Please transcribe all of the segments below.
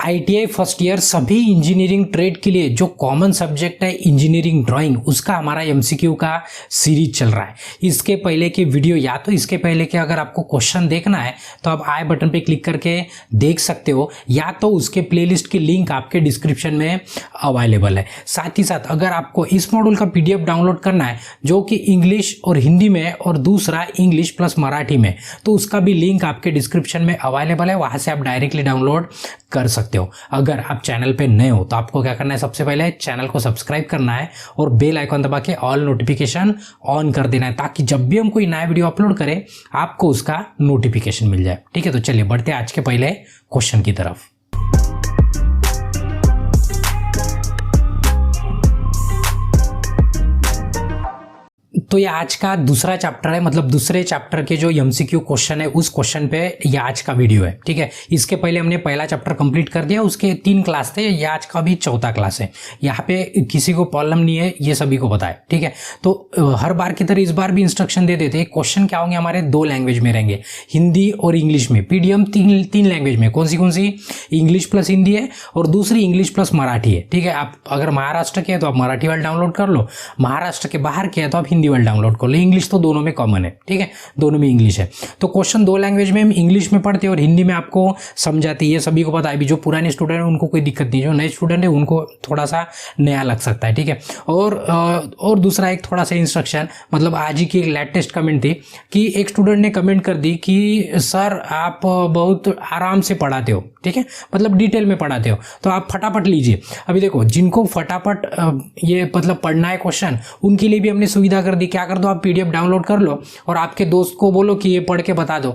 ITI first year सभी engineering trade के लिए जो कॉमन सब्जेक्ट है इंजीनियरिंग ड्राइंग, उसका हमारा MCQ का सीरीज चल रहा है। इसके पहले की वीडियो या तो इसके पहले के अगर आपको क्वेश्चन देखना है तो आप आई बटन पे क्लिक करके देख सकते हो, या तो उसके प्लेलिस्ट की लिंक आपके डिस्क्रिप्शन में अवेलेबल है। साथ ही साथ अगर आपको इस मॉड्यूल का PDF डाउनलोड करना है जो कि इंग्लिश और हिंदी में और दूसरा इंग्लिश प्लस मराठी में, तो उसका भी लिंक आपके डिस्क्रिप्शन में अवेलेबल है, वहां से आप डायरेक्टली डाउनलोड कर सकते हो। अगर आप चैनल पे नए हो तो आपको क्या करना है, सबसे पहले चैनल को सब्सक्राइब करना है और बेल आइकन दबा के ऑल नोटिफिकेशन ऑन कर देना है, ताकि जब भी हम कोई नया वीडियो अपलोड करें आपको उसका नोटिफिकेशन मिल जाए। ठीक है, तो चलिए बढ़ते हैं आज के पहले क्वेश्चन की तरफ। तो ये आज का दूसरा चैप्टर है, मतलब दूसरे चैप्टर के जो MCQ क्वेश्चन है उस क्वेश्चन पे ये आज का वीडियो है। ठीक है, इसके पहले हमने पहला चैप्टर कंप्लीट कर दिया, उसके 3 क्लास थे, ये आज का भी चौथा क्लास है। यहाँ पे किसी को प्रॉब्लम नहीं है, ये सभी को पता है। ठीक है, तो हर बार की तरह इस बार भी इंस्ट्रक्शन दे देते। क्वेश्चन क्या होंगे हमारे, 2 लैंग्वेज में रहेंगे, हिंदी और इंग्लिश में। पीडीएम तीन लैंग्वेज में, कौन सी इंग्लिश प्लस हिंदी है और दूसरी इंग्लिश प्लस मराठी है। ठीक है, आप अगर महाराष्ट्र के हैं तो आप मराठी वाला डाउनलोड कर लो, महाराष्ट्र के बाहर के हैं तो आप हिंदी वाला डाउनलोड कर लो। इंग्लिश तो दोनों में कॉमन है। ठीक है, दोनों में इंग्लिश है। तो क्वेश्चन 2 लैंग्वेज में, हम इंग्लिश में पढ़ते हैं और हिंदी में आपको समझाते हैं, ये सभी को पता है। अभी जो पुराने स्टूडेंट हैं उनको कोई दिक्कत नहीं, जो नए स्टूडेंट है उनको थोड़ा सा नया लग सकता है। ठीक है, और दूसरा एक थोड़ा सा इंस्ट्रक्शन, मतलब आज ही की एक लेटेस्ट कमेंट थी कि एक स्टूडेंट ने कमेंट कर दी कि सर आप बहुत आराम से पढ़ाते हो। ठीक है, मतलब डिटेल में पढ़ाते हो, तो आप फटाफट लीजिए। अभी देखो, जिनको फटाफट ये मतलब पढ़ना है क्वेश्चन, उनके लिए भी हमने सुविधा कर दी। क्या कर दो, आप PDF डाउनलोड कर लो और आपके दोस्त को बोलो कि ये पढ़ के बता दो।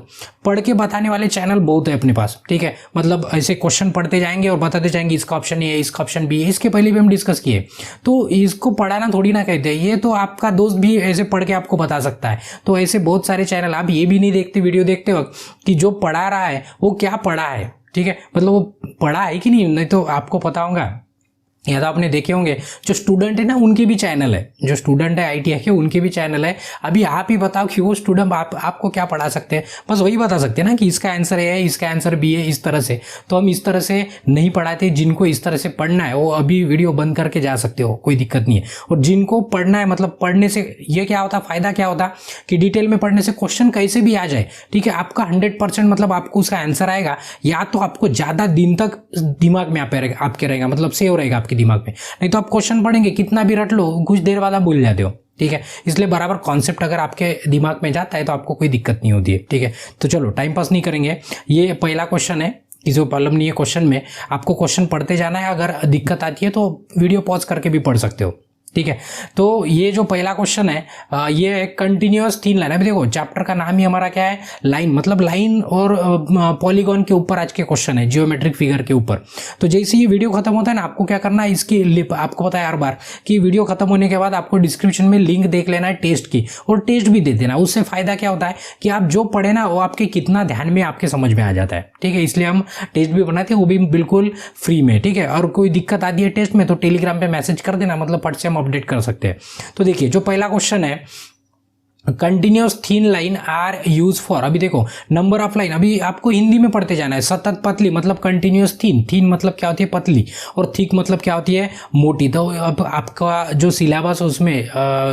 पढ़ के बताने वाले चैनल बहुत है अपने पास। ठीक है, मतलब ऐसे क्वेश्चन पढ़ते जाएंगे और बताते जाएंगे इसका ऑप्शन ये है, इसका ऑप्शन भी है। इसके पहले भी हम डिस्कस किए, तो इसको पढ़ाना थोड़ी ना कहते हैं, ये तो आपका दोस्त भी ऐसे पढ़ के आपको बता सकता है। तो ऐसे बहुत सारे चैनल, आप ये भी नहीं देखते वीडियो देखते वक्त कि जो पढ़ा रहा है वो क्या पढ़ा है। ठीक है, मतलब वो पढ़ा है कि नहीं तो आपको पता होगा, या तो आपने देखे होंगे। जो स्टूडेंट है ना उनके भी चैनल है, जो स्टूडेंट है ITI के उनके भी चैनल है। अभी आप ही बताओ कि वो स्टूडेंट आपको क्या पढ़ा सकते हैं, बस वही बता सकते हैं ना कि इसका आंसर A है, इसका आंसर B है, इस तरह से। तो हम इस तरह से नहीं पढ़ाते। जिनको इस तरह से पढ़ना है वो अभी वीडियो बंद करके जा सकते हो, कोई दिक्कत नहीं है। और जिनको पढ़ना है, मतलब पढ़ने से ये क्या होता, फायदा क्या होता कि डिटेल में पढ़ने से क्वेश्चन कैसे भी आ जाए, ठीक है, आपका 100% मतलब आपको उसका आंसर आएगा, या तो आपको ज़्यादा दिन तक दिमाग में आपके रहेगा, मतलब सेव रहेगा आपके दिमाग में। नहीं तो आप क्वेश्चन पढ़ेंगे, कितना भी रट लो, कुछ देर बाद आप भूल जाते हो। ठीक है, इसलिए बराबर कॉन्सेप्ट अगर आपके दिमाग में जाता है तो आपको कोई दिक्कत नहीं होती है। ठीक है, तो चलो टाइम पास नहीं करेंगे। ये पहला क्वेश्चन है, किसी को प्रॉब्लम नहीं है क्वेश्चन में, आपको क्वेश्चन पढ़ते जाना है। अगर दिक्कत आती है तो वीडियो पॉज करके भी पढ़ सकते हो। ठीक है, तो ये जो पहला क्वेश्चन है ये कंटिन्यूअस 3 लाइन। अभी देखो, चैप्टर का नाम ही हमारा क्या है, लाइन, मतलब लाइन और पॉलीगॉन के ऊपर आज के क्वेश्चन है, जियोमेट्रिक फिगर के ऊपर। तो जैसे ये वीडियो खत्म होता है ना, आपको क्या करना है, इसकी आपको पता है हर बार कि वीडियो खत्म होने के बाद आपको डिस्क्रिप्शन में लिंक देख लेना है टेस्ट की, और टेस्ट भी दे देना। उससे फायदा क्या होता है कि आप जो पढ़े ना वो आपके कितना ध्यान में आपके समझ में आ जाता है। ठीक है, इसलिए हम टेस्ट भी बनाते हैं, वो भी बिल्कुल फ्री में। ठीक है, और कोई दिक्कत आती है टेस्ट में तो टेलीग्राम पे मैसेज कर देना, मतलब फट से हम अपडेट कर सकते हैं। तो देखिए, जो पहला क्वेश्चन है, continuous thin line are use for. अभी देखो, नंबर ऑफ लाइन, अभी आपको हिंदी में पढ़ते जाना है। सतत पतली मतलब कंटिन्यूअस थिन, थिन मतलब क्या होती है, पतली, और थिक मतलब क्या होती है, मोटी। तो अब आपका जो सिलेबस उसमें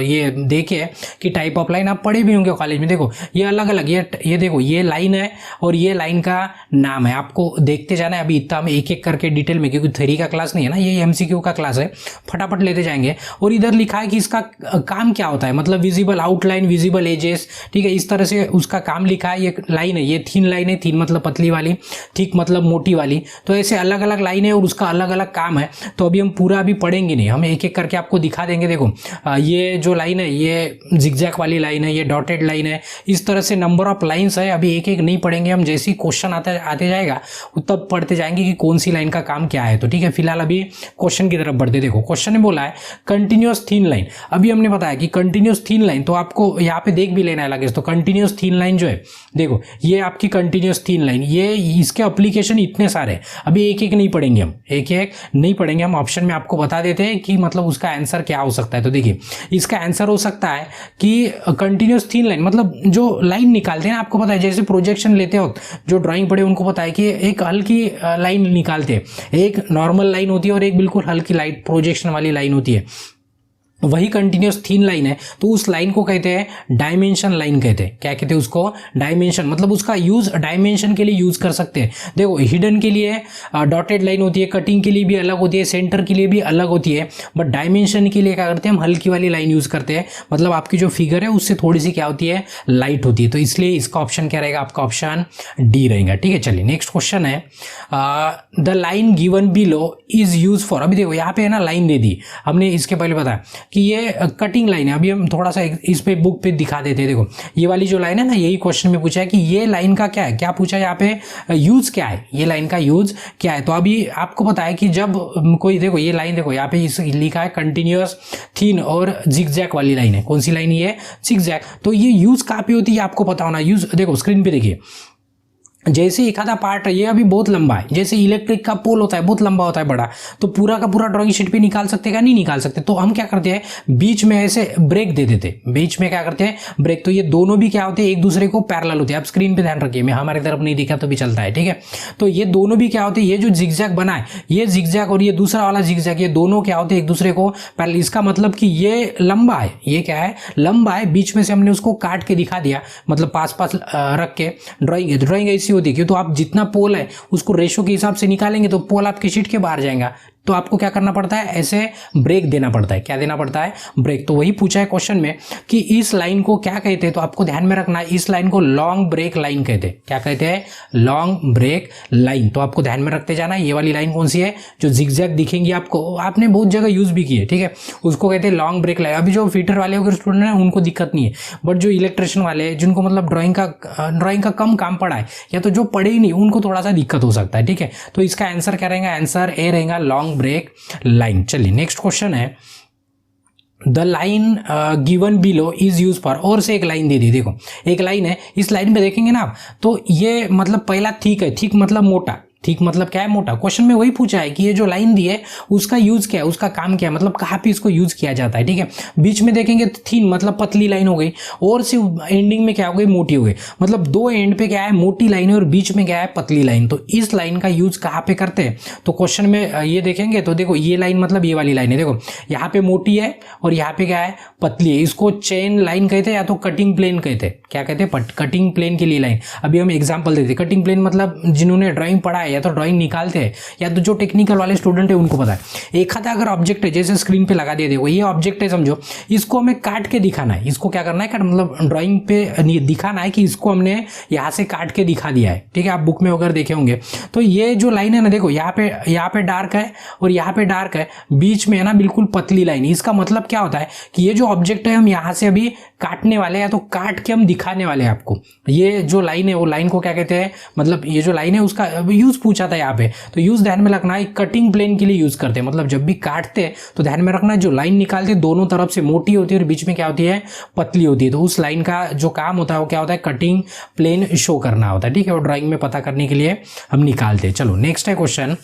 ये देखिए कि टाइप ऑफ लाइन आप पढ़े भी होंगे कॉलेज में। देखो, ये अलग अलग, ये देखो, ये लाइन है और ये लाइन का नाम है, आपको देखते जाना है। अभी इतना हम एक एक करके डिटेल में, क्योंकि थ्योरी का क्लास नहीं है ना, ये MCQ का क्लास है, फटाफट लेते जाएंगे। और इधर लिखा है कि इसका काम क्या होता है, मतलब विजिबल आउटलाइन, विजिबल एजेस। ठीक है, इस तरह से उसका काम लिखा है। ये लाइन है, ये थिन लाइन है, थिन मतलब पतली वाली, थिक मतलब मोटी वाली। तो ऐसे अलग अलग लाइन है और उसका अलग अलग काम है। तो अभी हम पूरा अभी पढ़ेंगे नहीं, हम एक एक करके आपको दिखा देंगे। देखो, ये जो लाइन है ये जिगजैग वाली लाइन है, ये डॉटेड लाइन है। इस तरह से नंबर ऑफ लाइन्स है। अभी एक एक नहीं पढ़ेंगे हम, जैसे ही क्वेश्चन आते जाएगा तब पढ़ते जाएंगे कि कौन सी लाइन का काम क्या है। तो ठीक है, फिलहाल अभी क्वेश्चन की तरफ बढ़ते। देखो, क्वेश्चन ने बोला है कंटिन्यूअस थिन लाइन। अभी हमने बताया कि कंटिन्यूअस थिन लाइन, तो आपको यहाँ पे देख भी लेना है लगे तो कंटिन्यूस थीन लाइन जो है, देखो ये आपकी कंटिन्यूस थीन लाइन, ये इसके एप्लीकेशन इतने सारे, अभी एक एक नहीं पढ़ेंगे हम, एक एक नहीं पढ़ेंगे हम, ऑप्शन में आपको बता देते हैं कि मतलब उसका आंसर क्या हो सकता है। तो देखिए इसका आंसर हो सकता है कि कंटिन्यूस थीन लाइन, मतलब जो लाइन निकालते हैं ना, आपको पता है जैसे प्रोजेक्शन लेते हो, जो ड्राइंग पढ़े उनको पता है कि एक हल्की लाइन निकालते हैं, एक नॉर्मल लाइन होती है और एक बिल्कुल हल्की लाइट प्रोजेक्शन वाली लाइन होती है, वही कंटिन्यूस थीन लाइन है, तो उस लाइन को कहते हैं डायमेंशन लाइन कहते हैं। क्या कहते हैं उसको? डायमेंशन, मतलब उसका यूज डायमेंशन के लिए यूज कर सकते हैं। देखो हिडन के लिए डॉटेड लाइन होती है, कटिंग के लिए भी अलग होती है, सेंटर के लिए भी अलग होती है, बट डायमेंशन के लिए क्या करते हैं हम हल्की वाली लाइन यूज करते हैं, मतलब आपकी जो फिगर है उससे थोड़ी सी क्या होती है, लाइट होती है। तो इसलिए इसका ऑप्शन क्या रहेगा? आपका ऑप्शन डी रहेगा। ठीक है, चलिए नेक्स्ट क्वेश्चन है, the line given below is use for. अभी देखो यहाँ पे है ना लाइन दे दी हमने, इसके पहले बताया कि ये कटिंग लाइन है। अभी हम थोड़ा सा इस पे बुक पे दिखा देते हैं। देखो ये वाली जो लाइन है ना, यही क्वेश्चन में पूछा है कि ये लाइन का क्या है, क्या पूछा है यहाँ पे, यूज क्या है, ये लाइन का यूज क्या है। तो अभी आपको पता है कि जब कोई, देखो ये लाइन, देखो यहाँ पे लिखा है कंटिन्यूअस थीन और जिगजैग वाली लाइन है। कौन सी लाइन ये? जिगजैग। तो ये यूज कहाँ पे होती है आपको पता होना। यूज देखो स्क्रीन पे देखिए, जैसे एक आधा पार्ट है, ये अभी बहुत लंबा है, जैसे इलेक्ट्रिक का पोल होता है बहुत लंबा होता है बड़ा, तो पूरा का पूरा ड्राइंग शीट पे निकाल सकते हैं? नहीं निकाल सकते। तो हम क्या करते हैं, बीच में ऐसे ब्रेक दे देते, बीच में क्या करते हैं, ब्रेक। तो ये दोनों भी क्या होते हैं, एक दूसरे को पैरेलल होते हैं। आप स्क्रीन पे ध्यान रखिए, मैं हमारी तरफ नहीं दिखा तो भी चलता है, ठीक है। तो ये दोनों भी क्या होते हैं, ये जो जिगजैग बना है, ये जिगजैग और ये दूसरा वाला जिगजैग, ये दोनों क्या होते हैं, एक दूसरे को पैरेलल। इसका मतलब कि ये लंबा है, ये क्या है, लंबा है, बीच में से हमने उसको काट के दिखा दिया, मतलब पास पास रख के ड्राइंग है। ड्राइंग ऐसी होती है कि तो आप जितना पोल है उसको रेशो के हिसाब से निकालेंगे तो पोल आपकी शीट के बाहर जाएगा, तो आपको क्या करना पड़ता है, ऐसे ब्रेक देना पड़ता है। क्या देना पड़ता है? ब्रेक। तो वही पूछा है क्वेश्चन में कि इस लाइन को क्या कहते हैं, तो आपको ध्यान में रखना है, इस लाइन को लॉन्ग ब्रेक लाइन कहते हैं। क्या कहते हैं? Long break line. तो आपको ध्यान में रखते जाना है। ये वाली लाइन कौन सी है, जो जिगजैग दिखेंगी आपको, आपने बहुत जगह यूज भी की है, ठीक है, उसको कहते हैं लॉन्ग ब्रेक लाइन। अभी जो फीटर वाले अगर स्टूडेंट हैं उनको दिक्कत नहीं है, बट जो इलेक्ट्रिशियन वाले हैं, जिनको मतलब ड्राइंग का कम काम पड़ा है, या तो जो पढ़े ही नहीं, उनको थोड़ा सा दिक्कत हो सकता है, ठीक है। तो इसका आंसर क्या रहेगा? आंसर ए रहेगा, लॉन्ग ब्रेक लाइन। चलिए नेक्स्ट क्वेश्चन है, the line given below is use for. और से एक लाइन दे दी, देखो एक लाइन है, इस लाइन पे देखेंगे ना आप, तो ये मतलब पहला थिक है, थिक मतलब मोटा, ठीक मतलब क्या है, मोटा। क्वेश्चन में वही पूछा है कि ये जो लाइन दी है उसका यूज क्या है, उसका काम क्या है, मतलब कहाँ पे इसको यूज किया जाता है, ठीक है। बीच में देखेंगे थीन मतलब पतली लाइन हो गई, और सिर्फ एंडिंग में क्या हो गई, मोटी हो गई। मतलब दो एंड पे क्या है, मोटी लाइन है, और बीच में क्या है, पतली लाइन। तो इस लाइन का यूज कहाँ पे करते हैं, तो क्वेश्चन में ये देखेंगे तो देखो ये लाइन मतलब ये वाली लाइन है, देखो यहाँ पे मोटी है और यहाँ पे क्या है, पतली है। इसको चेन लाइन कहते हैं या तो कटिंग प्लेन कहते हैं। क्या कहते हैं? कटिंग प्लेन के लिए लाइन। अभी हम एग्जाम्पल देते हैं। कटिंग प्लेन मतलब जिन्होंने ड्राइंग पढ़ा है या तो ड्राइंग निकालते हैं या तो जो टेक्निकल वाले स्टूडेंट है उनको पता है। एक हाथ अगर ऑब्जेक्ट है, जैसे स्क्रीन पे लगा दिया, देखो ये ऑब्जेक्ट है समझो, इसको हमें काट के दिखाना है। इसको क्या करना है, मतलब ड्राइंग पे दिखाना है कि इसको हमने यहाँ से काट के दिखा दिया है, ठीक है। आप बुक में अगर देखे होंगे तो ये जो लाइन है ना, देखो यहाँ पे डार्क है और यहाँ पे डार्क है, बीच में है ना बिल्कुल पतली लाइन। इसका मतलब क्या होता है कि ये जो ऑब्जेक्ट है हम यहाँ से अभी काटने वाले हैं, तो काट के हम दिखाने वाले हैं आपको। ये जो लाइन है वो लाइन को क्या कहते हैं, मतलब ये जो लाइन है उसका यूज पूछा था यहाँ पे, तो यूज ध्यान में रखना है, कटिंग प्लेन के लिए यूज करते हैं। मतलब जब भी काटते हैं तो ध्यान में रखना है, जो लाइन निकालते हैं दोनों तरफ से मोटी होती है और बीच में क्या होती है, पतली होती है। तो उस लाइन का जो काम होता है वो क्या होता है, कटिंग प्लेन शो करना होता है, ठीक है। और ड्राइंग में पता करने के लिए हम निकालते हैं। चलो नेक्स्ट है question,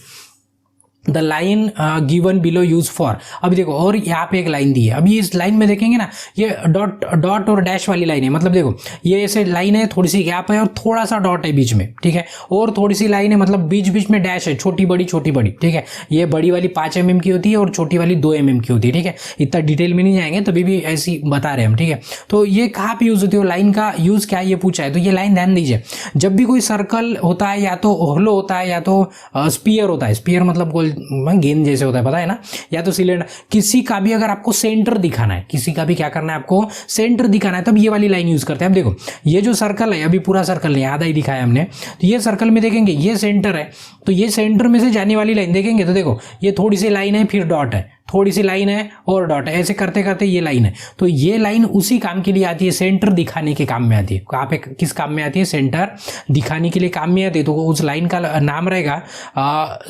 the line given below use for. अभी देखो और यहाँ पे एक लाइन दी है। अभी इस लाइन में देखेंगे ना, ये डॉट और डैश वाली लाइन है। मतलब देखो ये ऐसे लाइन है, थोड़ी सी गैप है और थोड़ा सा डॉट है बीच में, ठीक है, और थोड़ी सी लाइन है, मतलब बीच बीच में डैश है, छोटी बड़ी छोटी बड़ी, ठीक है। ये बड़ी वाली 5 mm की होती है और छोटी वाली 2 mm की होती है, ठीक है। इतना डिटेल में नहीं जाएंगे, तभी भी ऐसी बता रहे हैं हम, ठीक है। तो ये कहाँ पे यूज होती है, लाइन का यूज क्या है ये पूछा है। तो ये लाइन ध्यान दीजिए, जब भी कोई सर्कल होता है या तो होलो होता है या तो स्पीयर होता है, स्पीयर मतलब गोल गेंद जैसे होता है, पता है ना, या तो सिलेंडर, किसी का भी अगर आपको सेंटर दिखाना है, किसी का भी क्या करना है, आपको सेंटर दिखाना है, तब ये वाली लाइन यूज करते हैं। अब देखो ये जो सर्कल है, अभी पूरा सर्कल नहीं, आधा ही दिखाया हमने, तो ये सर्कल में देखेंगे ये सेंटर है, तो ये सेंटर में से जाने वाली लाइन देखेंगे तो देखो ये थोड़ी सी लाइन है, फिर डॉट है, थोड़ी सी लाइन है और डॉट है, ऐसे करते करते ये लाइन है। तो ये लाइन उसी काम के लिए आती है, सेंटर दिखाने के काम में आती है। कहाँ पे, किस काम में आती है, सेंटर दिखाने के लिए काम में आती है। तो उस लाइन का नाम रहेगा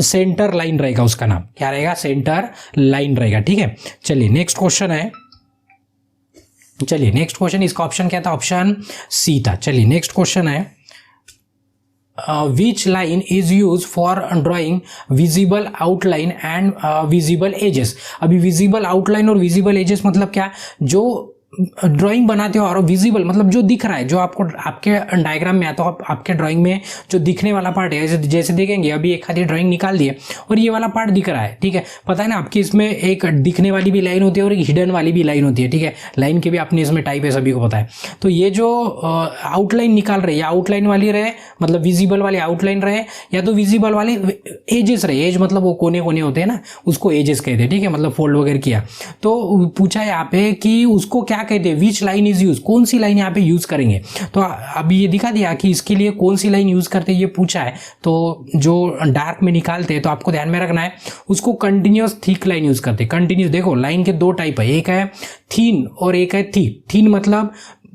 सेंटर लाइन रहेगा, उसका नाम क्या रहेगा, सेंटर लाइन रहेगा, ठीक है। चलिए नेक्स्ट क्वेश्चन है, चलिए नेक्स्ट क्वेश्चन, इसका ऑप्शन क्या था, ऑप्शन सी था। चलिए नेक्स्ट क्वेश्चन है, which line is used for drawing visible outline and visible edges। अभी visible outline और visible edges मतलब क्या, जो ड्राइंग बनाते हो और विजिबल मतलब जो दिख रहा है, जो आपको आपके डायग्राम में आता हो, आपके ड्राइंग में जो दिखने वाला पार्ट है, जैसे देखेंगे अभी एक आधी ड्राइंग निकाल दिए और ये वाला पार्ट दिख रहा है, ठीक है, पता है ना आपकी इसमें एक दिखने वाली भी लाइन होती है और एक हिडन वाली भी लाइन होती है, ठीक है, लाइन के भी अपने इसमें टाइप है, सभी को पता है। तो ये जो आउटलाइन निकाल रहे, या आउटलाइन वाली रहे मतलब विजिबल वाली आउटलाइन रहे, या तो विजिबल वाले एजेस रहे, एज मतलब वो कोने कोने होते हैं ना, उसको एजेस कहते हैं, ठीक है, मतलब फोल्ड वगैरह किया। तो पूछा यहाँ पे कि उसको क्या कहते हैं, विच लाइन इज यूज, कौन सी लाइन यहाँ पे यूज करेंगे। तो अभी ये दिखा दिया कि इसके लिए कौन सी लाइन यूज करते हैं, ये पूछा है। तो जो डार्क में निकालते हैं तो आपको ध्यान में रखना है, उसको कंटिन्यूअस थिक लाइन यूज करते हैं। कंटिन्यूअस देखो लाइन के दो टाइप है, एक है थीन और एक है थिक। थीन मतलब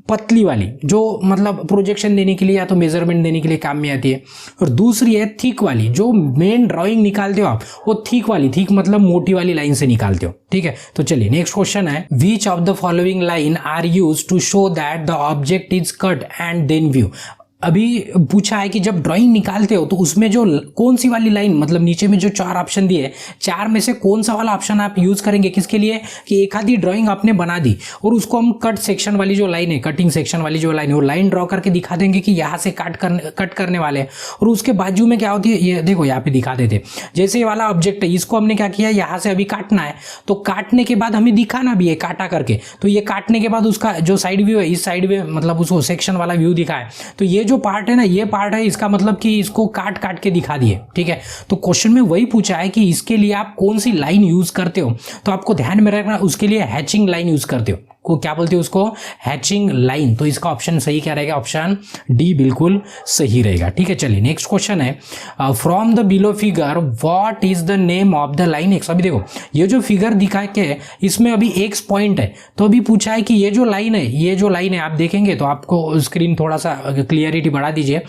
पतली वाली, जो मतलब प्रोजेक्शन देने के लिए या तो मेजरमेंट देने के लिए काम में आती है, और दूसरी है थिक वाली, जो मेन ड्राइंग निकालते हो आप, वो थिक वाली, थिक मतलब मोटी वाली लाइन से निकालते हो, ठीक है। तो चलिए नेक्स्ट क्वेश्चन है, which of the following line are use to show that the object is cut and then view. अभी पूछा है कि जब ड्राइंग निकालते हो तो उसमें जो कौन सी वाली लाइन, मतलब नीचे में जो चार ऑप्शन दिए, चार में से कौन सा वाला ऑप्शन आप यूज करेंगे, किसके लिए, कि एक आधी ड्राइंग आपने बना दी और उसको हम कट सेक्शन वाली जो लाइन है, कटिंग सेक्शन वाली जो लाइन है, वो लाइन ड्रॉ करके दिखा देंगे कि यहाँ से कट करने वाले हैं, और उसके बाजू में क्या होती है, ये देखो यहाँ पे दिखा देते, जैसे ये वाला ऑब्जेक्ट है, इसको हमने क्या किया, यहाँ से अभी काटना है, तो काटने के बाद हमें दिखाना भी है काटा करके, तो ये काटने के बाद उसका जो साइड व्यू है, इस साइड में मतलब उसको सेक्शन वाला व्यू दिखा है, तो ये जो पार्ट है ना, ये पार्ट है, इसका मतलब कि इसको काट काट के दिखा दिए, ठीक है। तो क्वेश्चन में वही पूछा है कि इसके लिए आप कौन सी लाइन यूज करते हो, तो आपको ध्यान में रखना उसके लिए हैचिंग लाइन यूज करते हो, को क्या बोलते हो उसको, हैचिंग लाइन। तो इसका ऑप्शन सही क्या रहेगा, ऑप्शन डी बिल्कुल सही रहेगा, ठीक है। चलिए नेक्स्ट क्वेश्चन है, from the below figure what is the name of the line x. अभी देखो ये जो फिगर दिखा के इसमें अभी एक्स पॉइंट है, तो अभी पूछा है कि ये जो लाइन है, ये जो लाइन है आप देखेंगे तो आपको स्क्रीन थोड़ा सा क्लियरिटी बढ़ा दीजिए,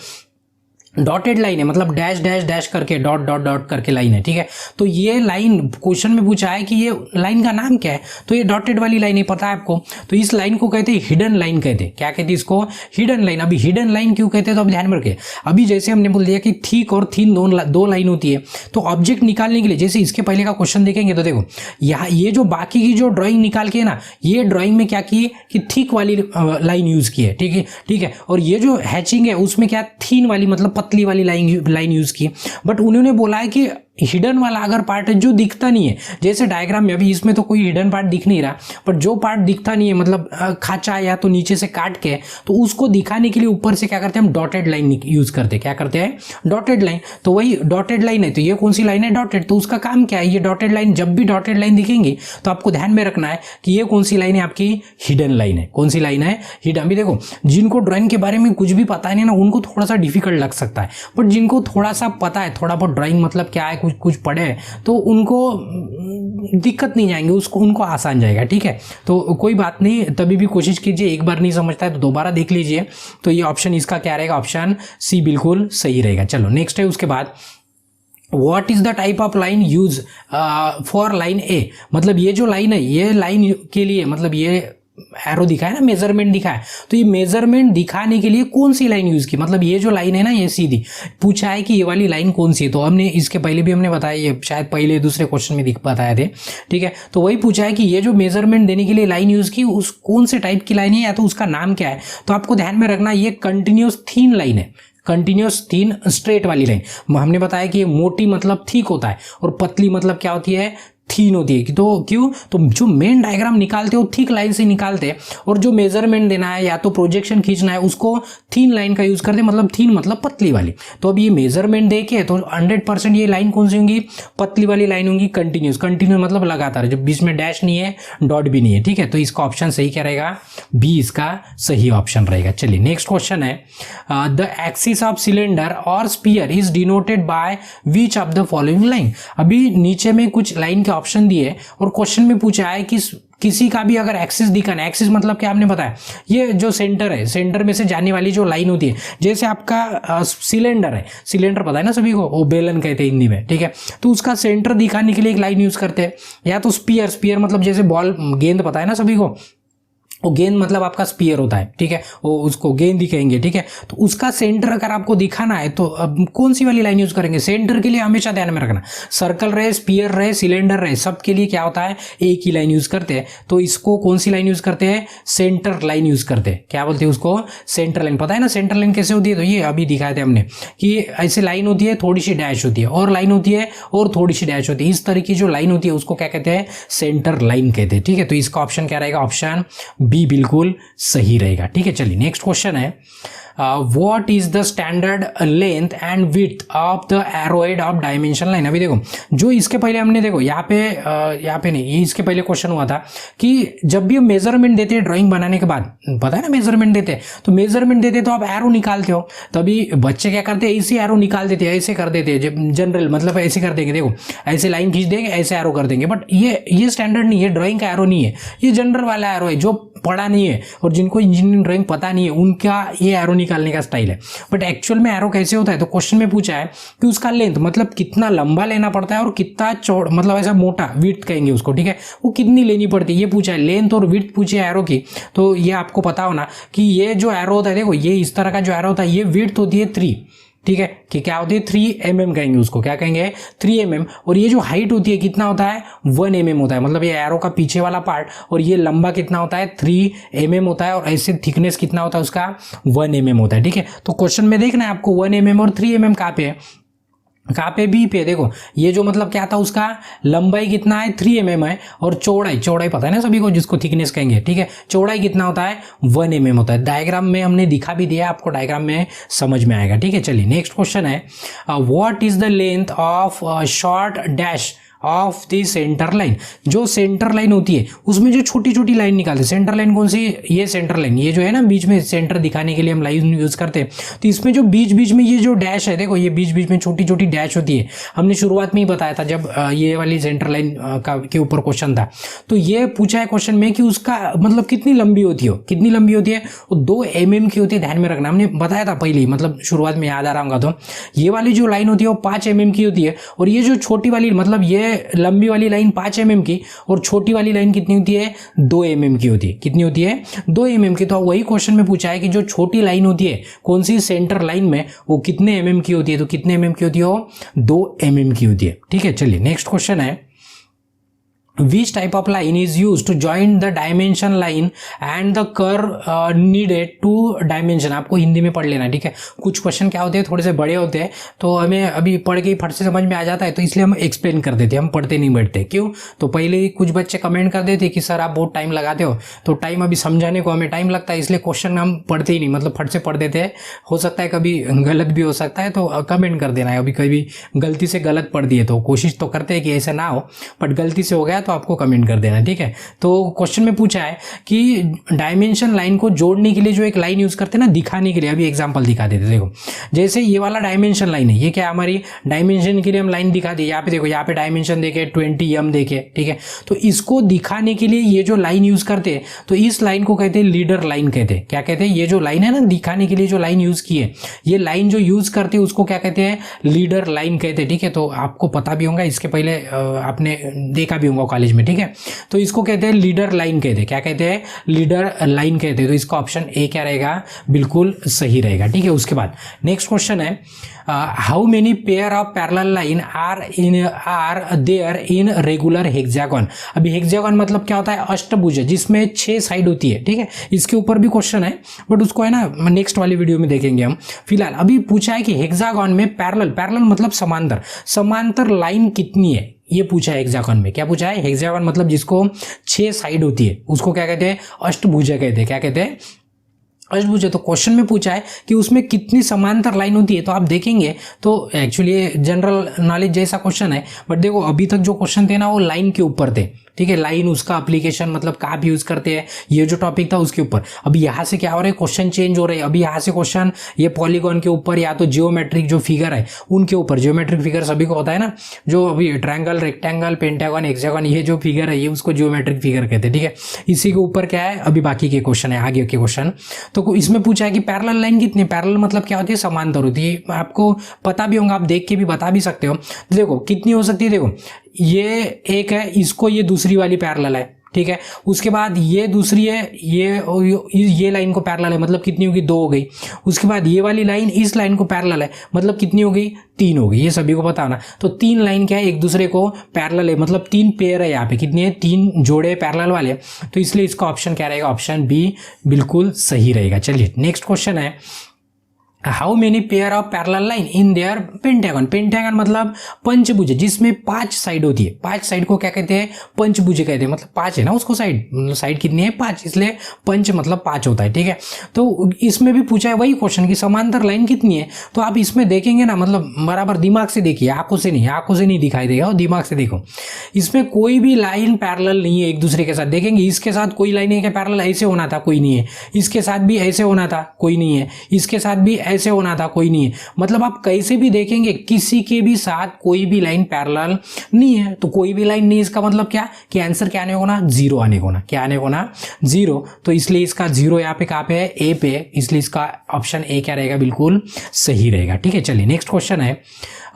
डॉटेड लाइन है, मतलब डैश डैश डैश करके डॉट डॉट डॉट करके लाइन है, ठीक है। तो ये लाइन क्वेश्चन में पूछा है कि ये लाइन का नाम क्या है, तो ये डॉटेड वाली लाइन है, पता है आपको, तो इस लाइन को कहते हैं हिडन लाइन कहते हैं। क्या कहते हैं इसको, हिडन लाइन। अभी हिडन लाइन क्यों कहते हैं, तो अब ध्यान में रखिए, अभी जैसे हमने बोल दिया कि थिक और थिन दो लाइन होती है, तो ऑब्जेक्ट निकालने के लिए, जैसे इसके पहले का क्वेश्चन देखेंगे तो देखो यहाँ ये जो बाकी की जो ड्राइंग निकाल के है ना, ये ड्राइंग में क्या की कि थिक वाली लाइन यूज की है, ठीक है, और ये जो हैचिंग है उसमें क्या थिन वाली मतलब पतली वाली लाइन यूज की। बट उन्होंने बोला है कि हिडन वाला अगर पार्ट है जो दिखता नहीं है, जैसे डायग्राम में अभी इसमें तो कोई हिडन पार्ट दिख नहीं रहा, पर जो पार्ट दिखता नहीं है मतलब खाचा या तो नीचे से काट के, तो उसको दिखाने के लिए ऊपर से क्या करते हैं हम, डॉटेड लाइन यूज करते हैं। क्या करते हैं, डॉटेड लाइन। तो वही डॉटेड लाइन है, तो ये कौन सी लाइन है, डॉटेड। तो उसका काम क्या है, ये डॉटेड लाइन, जब भी डॉटेड लाइन दिखेंगी तो आपको ध्यान में रखना है कि ये कौन सी लाइन है, आपकी हिडन लाइन है। कौन सी लाइन है, हिडन। अभी देखो जिनको ड्राइंग के बारे में कुछ भी पता नहीं ना, उनको थोड़ा सा डिफिकल्ट लग सकता है, बट जिनको थोड़ा सा पता है, थोड़ा बहुत ड्राइंग मतलब क्या है, कुछ पढ़े, तो उनको दिक्कत नहीं जाएंगे, उनको आसान जाएगा, ठीक है। तो कोई बात नहीं, तभी भी कोशिश कीजिए, एक बार नहीं समझता है तो दोबारा देख लीजिए। तो ये ऑप्शन इसका क्या रहेगा, ऑप्शन सी बिल्कुल सही रहेगा। चलो नेक्स्ट है, उसके बाद what is the type of line use for line A. मतलब ये जो लाइन है, ये लाइन के लिए मतलब ये एरो दिखा है ना, मेजरमेंट दिखा है, तो ये मेजरमेंट दिखाने के लिए कौन सी लाइन यूज की, मतलब ये जो लाइन है ना, ये सीधी पूछा है कि ये वाली लाइन कौन सी है। तो हमने इसके पहले भी हमने बताया, ये शायद पहले दूसरे क्वेश्चन में बताए थे, ठीक है। तो वही पूछा है कि ये जो मेजरमेंट देने के लिए लाइन यूज की, उस कौन से टाइप की लाइन है या तो उसका नाम क्या है। तो आपको ध्यान में रखना ये कंटिन्यूअस थिन लाइन है, कंटिन्यूअस थिन स्ट्रेट वाली लाइन। हमने बताया कि ये मोटी मतलब थिक होता है और पतली मतलब क्या होती है, थीन होती है। तो क्यों, तो जो मेन डायग्राम निकालते हो थिक लाइन से निकालते हैं, और जो मेजरमेंट देना है या तो प्रोजेक्शन खींचना है उसको थिन लाइन का यूज करते हैं, मतलब थिन मतलब पतली वाली। तो अब ये मेजरमेंट देके तो 100% ये लाइन कौन सी होंगी, पतली वाली लाइन होंगी, कंटिन्यूस। कंटिन्यूस मतलब लगातार, जब बीच में डैश नहीं है, डॉट भी नहीं है, ठीक है। तो इसका ऑप्शन सही क्या रहेगा, बी इसका सही ऑप्शन रहेगा। चलिए नेक्स्ट क्वेश्चन है, द एक्सिस ऑफ सिलेंडर और sphere is denoted by which of the following line. अभी नीचे में कुछ लाइन के ऑप्शन दिए और क्वेश्चन में पूछा है कि किसी का भी अगर एक्सिस दिखाना है, एक्सिस मतलब क्या आपने बताया, ये जो सेंटर है, सेंटर में से जाने वाली जो लाइन होती है, जैसे आपका सिलेंडर है, सिलेंडर पता है ना सभी को, वो बेलन कहते हैं हिंदी में, ठीक है। तो उसका सेंटर दिखाने के लिए एक लाइन यूज करते हैं, या तो स्पीयर, स्पीयर मतलब जैसे बॉल, गेंद पता है ना सभी को, वो गेंद मतलब आपका स्पीयर होता है, ठीक है, वो उसको गेंद ही कहेंगे, ठीक है। तो उसका सेंटर अगर आपको दिखाना है तो अब कौन सी वाली लाइन यूज करेंगे? सेंटर के लिए हमेशा ध्यान में रखना, सर्कल रहे, स्पीयर रहे, सिलेंडर रहे, सब के लिए क्या होता है, एक ही लाइन यूज करते हैं। तो इसको कौन सी लाइन यूज करते हैं? सेंटर लाइन यूज करते हैं। क्या बोलते हैं उसको? Centre line. पता है ना सेंटर लाइन कैसे होती है? तो ये अभी दिखाए थे हमने कि ऐसे लाइन होती है, थोड़ी सी डैश होती है, और लाइन होती है और थोड़ी सी डैश होती है। इस तरह की जो लाइन होती है उसको क्या कहते हैं? सेंटर लाइन कहते हैं, ठीक है। तो इसका ऑप्शन क्या रहेगा? ऑप्शन बी बिल्कुल सही रहेगा, ठीक है। चलिए नेक्स्ट क्वेश्चन है, what is the standard length and width of the arrowhead of dimension line. अभी देखो जो इसके पहले हमने देखो यहाँ पे नहीं, ये इसके पहले क्वेश्चन हुआ था कि जब भी हम मेजरमेंट देते हैं ड्राइंग बनाने के बाद, पता है ना मेजरमेंट देते हैं, तो मेजरमेंट देते तो आप एरो निकालते हो, तभी बच्चे क्या करते हैं? ऐसे एरो निकाल देते हैं, ऐसे कर देते हैं जनरल, मतलब ऐसे कर देंगे, देखो ऐसे लाइन खींच देंगे, ऐसे एरो कर देंगे। बट ये स्टैंडर्ड नहीं है, ड्राइंग का एरो नहीं है, ये जनरल वाला एरो है। जो पढ़ा नहीं है और जिनको इंजीनियरिंग ड्राइंग पता नहीं है उनका ये एरो निकालने का स्टाइल है। बट एक्चुअल में एरो कैसे होता है? तो क्वेश्चन में पूछा है कि उसका लेंथ मतलब कितना लंबा लेना पड़ता है और कितना चौड़ा, मतलब ऐसा मोटा, विड्थ कहेंगे उसको, ठीक है, वो कितनी लेनी पड़ती है, ये पूछा है। लेंथ और विड्थ पूछे एरो की, तो ये आपको पता होना कि ये जो एरो होता है, देखो ये इस तरह का जो एरो होता है, ये विड्थ होती है 3, ठीक है, कि क्या होती है 3 mm कहेंगे उसको, क्या कहेंगे 3 mm। और ये जो हाइट होती है कितना होता है? 1 mm होता है, मतलब ये एरो का पीछे वाला पार्ट, और ये लंबा कितना होता है? 3 mm होता है, और ऐसे थिकनेस कितना होता है उसका? 1 mm होता है, ठीक है। तो क्वेश्चन में देखना है आपको 1 mm और 3 mm कहाँ पे है, कहाँ पे? बी पे। देखो ये जो मतलब क्या था, उसका लंबाई कितना है? 3 mm है, और चौड़ाई पता है ना सभी को, जिसको थिकनेस कहेंगे, ठीक है, चौड़ाई कितना होता है? 1 mm होता है। डायग्राम में हमने दिखा भी दिया, आपको डायग्राम में समझ में आएगा, ठीक है। चलिए नेक्स्ट क्वेश्चन है, what is the length of short dash of the centre line. जो सेंटर लाइन होती है उसमें जो छोटी छोटी लाइन निकालते हैं, सेंटर लाइन कौन सी? ये सेंटर लाइन, ये जो है ना बीच में सेंटर दिखाने के लिए हम लाइन यूज करते हैं। तो इसमें जो बीच बीच में ये जो डैश है, देखो ये बीच बीच में छोटी छोटी डैश होती है, हमने शुरुआत में ही बताया था जब ये वाली सेंटर लाइन के ऊपर क्वेश्चन था। तो ये पूछा है क्वेश्चन में कि उसका मतलब कितनी लंबी होती है, कितनी लंबी होती है? वो 2 mm की होती है, ध्यान में रखना, हमने बताया था पहले ही, मतलब शुरुआत में याद आ रहा होगा। तो ये वाली जो लाइन होती है वो 5 mm की होती है, और ये जो छोटी वाली, मतलब ये लंबी वाली लाइन 5 mm की, और छोटी वाली लाइन कितनी होती है? 2 mm की होती है। कितनी होती है? 2 mm की। तो वही क्वेश्चन में पूछा है कि जो छोटी लाइन होती है कौन सी सेंटर लाइन में, वो कितने mm की होती है? तो कितने mm की होती है? वो 2 mm की होती है, ठीक है। चलिए नेक्स्ट क्वेश्चन है, which type of line is used to join the dimension line and the curve needed to dimension। आपको हिंदी में पढ़ लेना, ठीक है। कुछ क्वेश्चन क्या होते हैं, थोड़े से बड़े होते हैं, तो हमें अभी पढ़ के फट से समझ में आ जाता है, तो इसलिए हम एक्सप्लेन कर देते हैं, हम पढ़ते नहीं बैठते। क्यों? तो पहले ही कुछ बच्चे कमेंट कर देते कि सर आप बहुत टाइम लगाते हो, तो टाइम अभी समझाने को हमें टाइम लगता है, इसलिए क्वेश्चन हम पढ़ते ही नहीं, मतलब फट से पढ़ देते हैं। हो सकता है कभी गलत भी हो सकता है, तो कमेंट कर देना है। अभी कभी गलती से गलत पढ़ दिए तो कोशिश तो करते हैं कि ऐसा ना हो, बट गलती से हो गया तो आपको कमेंट कर देना, ठीक है। तो क्वेश्चन में पूछा है कि डायमेंशन लाइन को जोड़ने के लिए जो एक लाइन यूज करते हैं ना, दिखाने के लिए, अभी एग्जांपल दिखा देते। देखो जैसे ये वाला डायमेंशन लाइन है, ये क्या हमारी डायमेंशन के लिए हम लाइन दिखा दी। यहाँ पे देखो, यहाँ पे डायमेंशन देखे 20 m देखे, ठीक है। तो इसको दिखाने के लिए ये जो लाइन यूज करते हैं, तो इस लाइन को कहते हैं लीडर लाइन कहते हैं। क्या कहते हैं? ये जो लाइन है ना, दिखाने के लिए जो लाइन यूज की है, ये लाइन जो यूज करते हैं उसको क्या कहते हैं? लीडर लाइन कहते हैं, ठीक है। तो आपको पता भी होगा, इसके पहले आपने देखा भी होगा कॉलेज में, ठीक है। तो इसको कहते हैं लीडर लाइन कहते हैं। क्या कहते हैं? लीडर लाइन कहते हैं। तो इसका ऑप्शन ए क्या रहेगा? बिल्कुल सही रहेगा, ठीक है। उसके बाद नेक्स्ट क्वेश्चन है, how many pair of parallel line are there in regular hexagon. अभी हेक्सागन मतलब क्या होता है? अष्टभुज, जिसमें 6 साइड होती है, ठीक है। इसके ऊपर भी क्वेश्चन है, बट उसको है ना नेक्स्ट वाली वीडियो में देखेंगे हम। फिलहाल अभी पूछा है कि हेक्सागन में पैरेलल मतलब समांतर लाइन कितनी है, ये पूछा है हेक्सागन में। क्या पूछा है? हेक्सागन मतलब जिसको 6 साइड होती है उसको क्या कहते हैं? अष्टभुज कहते हैं। क्या कहते हैं? अष्टभुज। तो क्वेश्चन में पूछा है कि उसमें कितनी समांतर लाइन होती है, तो आप देखेंगे तो एक्चुअली जनरल नॉलेज जैसा क्वेश्चन है, बट देखो अभी तक जो क्वेश्चन थे ना वो लाइन के ऊपर थे, ठीक है। लाइन, उसका एप्लीकेशन मतलब कहाँ भी यूज करते हैं, ये जो टॉपिक था उसके ऊपर। अभी यहाँ से क्या हो रहा है? क्वेश्चन चेंज हो रहे हैं। अभी यहाँ से क्वेश्चन ये पॉलीगॉन के ऊपर, या तो जियोमेट्रिक जो फिगर है उनके ऊपर। जियोमेट्रिक फिगर सभी को होता है ना, जो अभी ट्रायंगल, रेक्टेंगल, पेंटागन, हेक्सागन, ये जो फिगर है ये उसको जियोमेट्रिक फिगर कहते हैं, ठीक है। इसी के ऊपर क्या है, अभी बाकी के क्वेश्चन है, आगे के क्वेश्चन। तो इसमें पूछा है कि पैरेलल लाइन कितनी? पैरेलल मतलब क्या होती है? समांतर होती है। आपको पता भी होगा, आप देख के भी बता भी सकते हो। देखो कितनी हो सकती है, देखो ये एक है, इसको ये दूसरी वाली पैरेलल है, ठीक है। उसके बाद ये दूसरी है, ये लाइन को पैरेलल है, मतलब कितनी होगी 2 हो गई। उसके बाद ये वाली लाइन इस लाइन को पैरेलल है, मतलब कितनी हो गई 3 हो गई। ये सभी को पता ना, तो 3 लाइन क्या है एक दूसरे को पैरेलल है, मतलब 3 पेयर है, यहाँ पे कितने हैं 3 जोड़े पैरेलल वाले, तो इसलिए इसका ऑप्शन क्या रहेगा, ऑप्शन बी बिल्कुल सही रहेगा। चलिए नेक्स्ट क्वेश्चन है, how many pair of parallel line in their pentagon. Pentagon मतलब पंचभुज, जिसमें 5 साइड होती है। 5 साइड को क्या कहते हैं, पंचभुज कहते हैं, मतलब 5 है ना उसको साइड, मतलब साइड कितनी है 5, इसलिए पंच मतलब 5 होता है, ठीक है। तो इसमें भी पूछा है वही क्वेश्चन कि समांतर लाइन कितनी है, तो आप इसमें देखेंगे ना, मतलब बराबर दिमाग से देखिए, आंखों से नहीं दिखाई देगा, और दिमाग से देखो। इसमें कोई भी लाइन पैरेलल नहीं है एक दूसरे के साथ, देखेंगे इसके साथ कोई लाइन है क्या पैरेलल, ऐसे होना था कोई नहीं है, इसके साथ भी ऐसे होना था कोई नहीं है, इसके साथ भी ऐसे होना था कोई नहीं है, मतलब आप कैसे भी देखेंगे किसी के भी साथ कोई भी लाइन पैरेलल नहीं है। तो कोई भी लाइन नहीं, इसका मतलब क्या कि आंसर क्या आने को ना, 0 आने को ना, क्या आने को ना 0। तो इसलिए इसका 0 यहाँ पे कहाँ पे है, ए पे, इसलिए इसका ऑप्शन ए क्या रहेगा, बिल्कुल सही रहेगा, ठीक है। चलिए नेक्स्ट क्वेश्चन है,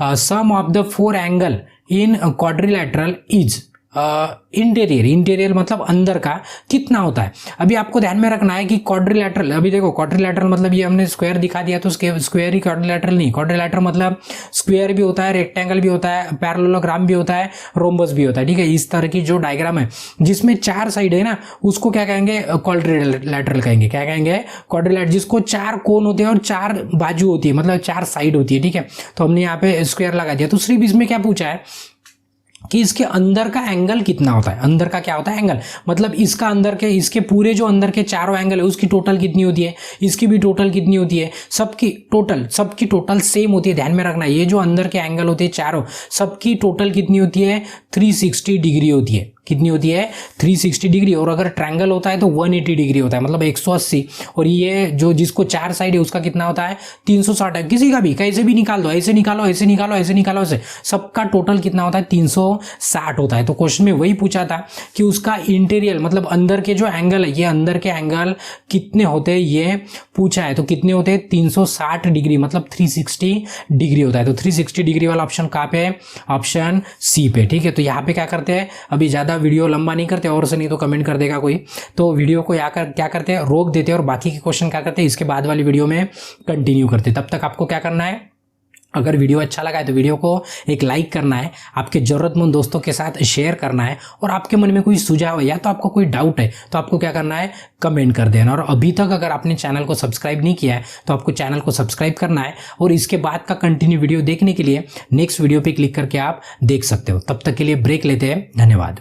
sum of the 4 angle in quadrilateral is interior मतलब अंदर का कितना होता है। अभी आपको ध्यान में रखना है कि क्वाड्रिलैटरल, अभी देखो क्वाड्रिलैटरल मतलब ये हमने स्क्वायर दिखा दिया, तो स्क्वायर ही क्वाड्रिलैटरल नहीं, क्वाड्रिलैटरल मतलब स्क्वायर भी होता है, रेक्टेंगल भी होता है, पैरेललोग्राम भी होता है, रोम्बस भी होता है, ठीक है। इस तरह की जो डायग्राम है जिसमें 4 साइड है ना, उसको क्या कहेंगे, क्वाड्रिलैटरल कहेंगे। क्या कहेंगे, क्वाड्रिलैटरल, जिसको 4 कोन होते हैं और 4 बाजू होती है, मतलब 4 साइड होती है, ठीक है। तो हमने यहाँ पे स्क्वायर लगा दिया। तो सिर्फ इसमें क्या पूछा है कि इसके अंदर का एंगल कितना होता है, अंदर का क्या होता है एंगल, मतलब इसका अंदर के, इसके पूरे जो अंदर के चारों एंगल है उसकी टोटल कितनी होती है, इसकी भी टोटल कितनी होती है, सबकी टोटल सेम होती है। ध्यान में रखना, ये जो अंदर के एंगल होते हैं चारों, सबकी टोटल कितनी होती है, 360 डिग्री होती है। कितनी होती है, 360 डिग्री। और अगर ट्रायंगल होता है तो 180 डिग्री होता है, मतलब 180। और ये जो जिसको 4 साइड है उसका कितना होता है, 360 है। किसी का भी कैसे भी निकाल दो, ऐसे निकालो, ऐसे निकालो, ऐसे निकालो, ऐसे, सबका टोटल कितना होता है, 360 होता है। तो क्वेश्चन में वही पूछा था कि उसका इंटीरियर मतलब अंदर के जो एंगल है, ये अंदर के एंगल कितने होते हैं, ये पूछा है। तो कितने होते हैं, 360 डिग्री, मतलब 360 डिग्री होता है। तो 360 डिग्री वाला ऑप्शन कहाँ पे है, ऑप्शन सी पे, ठीक है। तो यहाँ पे क्या करते हैं, अभी ज्यादा वीडियो लंबा नहीं करते, और से नहीं तो कमेंट कर देगा कोई, तो वीडियो को क्या करते हैं, रोक देते हैं, और बाकी के क्वेश्चन क्या करते हैं इसके बाद वाली वीडियो में कंटिन्यू करते हैं। तब तक आपको क्या करना है, अगर वीडियो अच्छा लगा है तो वीडियो को एक लाइक करना है, आपके जरूरतमंद दोस्तों के साथ शेयर करना है, और आपके मन में कोई सुझाव है या तो आपको कोई डाउट है तो आपको क्या करना है, कमेंट कर देना। और अभी तक अगर आपने चैनल को सब्सक्राइब नहीं किया है तो आपको चैनल को सब्सक्राइब करना है, और इसके बाद का कंटिन्यू वीडियो देखने के लिए नेक्स्ट वीडियो पे क्लिक करके आप देख सकते हो। तब तक के लिए ब्रेक लेते हैं, धन्यवाद।